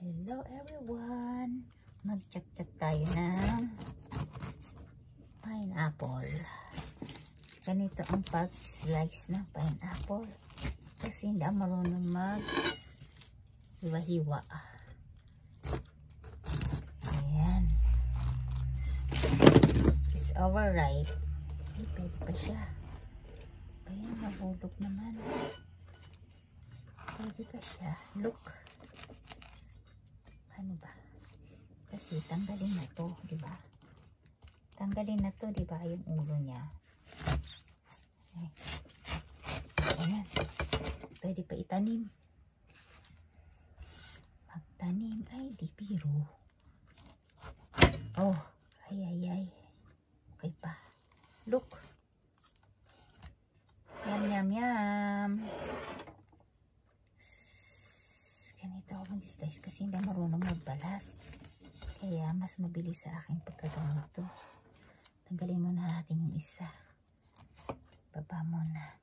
Hello everyone! Mag-chak-chak tayo ng pineapple. Ganito ang pag-slice ng pineapple. Kasi hindi ako marunong mag-hiwa-hiwa. Ayan. It's overripe. Hindi, pwede pa siya. Ayan, nahulog naman. Pwede pa siya. Look. Ano ba? Kasi tanggalin na to, di ba? Tanggalin na to, di ba? Yung ulo niya. Ayan. Pwede pa itanim. Magtanim ay di biro. Oh, ay. Okay pa. Look. Yum. Ganito ako mag-slice kasi hindi marunong magbalat. Kaya mas mabilis sa akin pagkagawa ito. Tanggalin muna natin yung isa. Baba muna.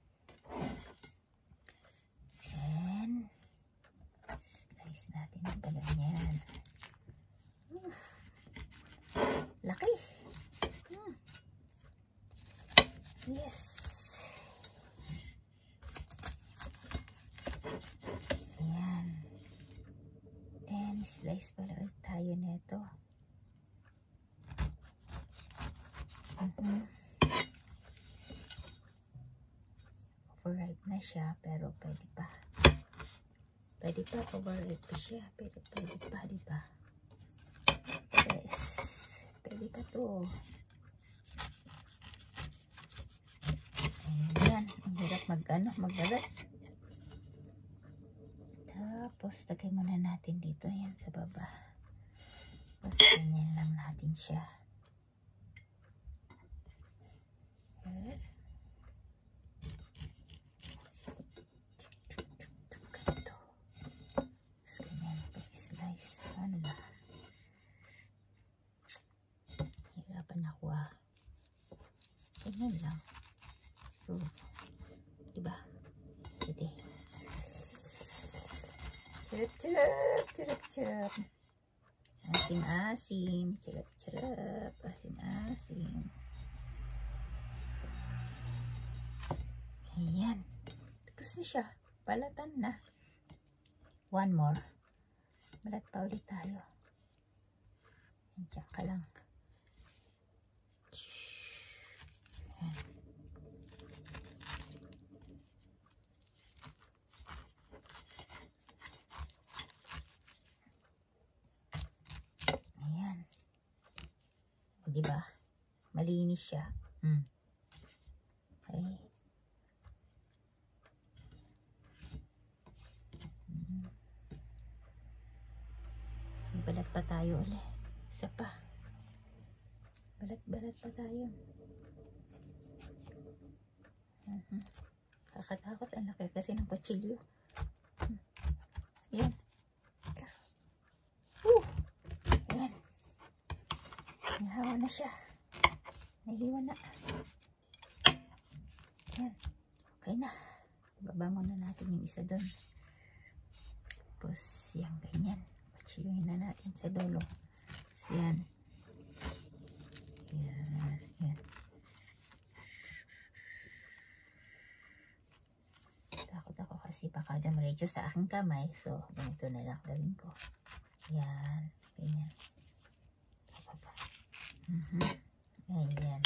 And slice natin ang balat niyan. Laki. Yes. Slice pala ulit tayo nito. Overripe na siya, pero pwede pa. Pwede pa, overripe pa siya, pero pwede pa, di ba? Yes, pwede pa to. Ayan, ang hirap magbalat. Tapos, lagay muna natin dito. Yan, sa baba. Tapos, ganyan lang natin siya. Ganito. Tapos, ganyan. Pag-slice. Ano ba? Hirapan ako ah. Ganyan lang. So, diba? Pwede. Charap. Asim. Charap. Asim. Ayan. Tapos na siya. Balatan na. One more. Balat pa ulit tayo. Diyan ka lang. Ayan. Diba? Malinis siya. Okay. Balat pa tayo ulit. Isa pa. Balat pa tayo. Kakatakot. Ang laki kasi ng kutsilyo. Yan. Yan. Nahawa na siya. Nahiwa na. Yan. Okay na. Baba muna natin yung isa doon. Tapos yan ganyan. Patsiyuhin na natin sa dulo. Yan. Yan. Takot ako kasi baka damiretso sa aking kamay. So, ganito na lang gawin ko. Yan. Ganyan. Ayan.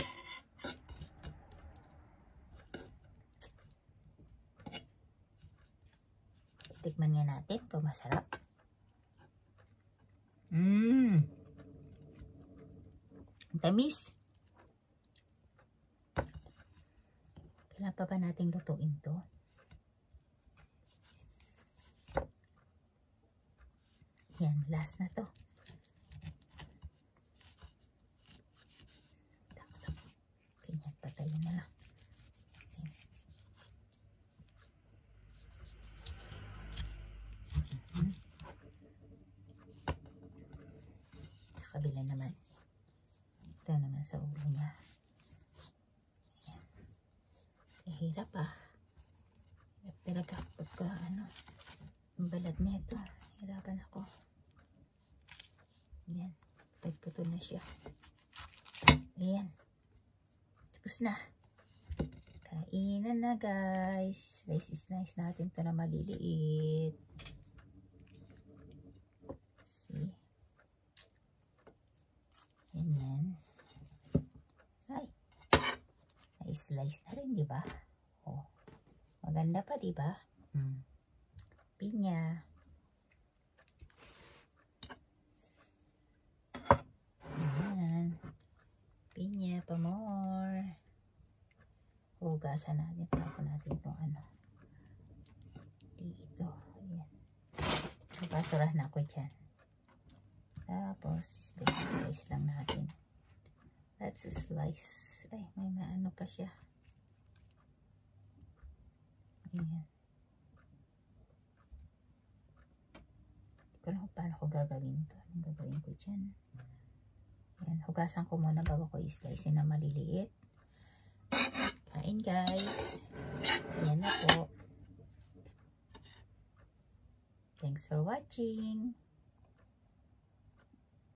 Tikman nga natin kung masarap. Tamis. Kailan pa ba natin lutuin to? Yan, last na to. Patayin na lang. Sa kabila naman. Ito naman sa ulo niya. Hirap ah. Hirap talaga pagka ang balat nito. Hirapan ako. Ayan. Putol na siya. Ayan. Tapos na. Kainan na guys. Slice natin to na maliliit. See? Ganyan. Ay. Na-slice na rin, di ba? Oh. Maganda pa, di ba? Pinya. Ayan. Pinya pa more. Hugasan natin. Tapon natin itong ano. Dito. Ayan. Basura na ako dyan. Tapos, slice lang natin. Let's slice. Ay, may maano pa siya. Ayan. Hindi ko alam paano ko gagawin ito. Anong gagawin ko dyan? Ayan. Hugasan ko muna bago ko i-slice na maliliit. Kain guys. Ayan na po. Thanks for watching.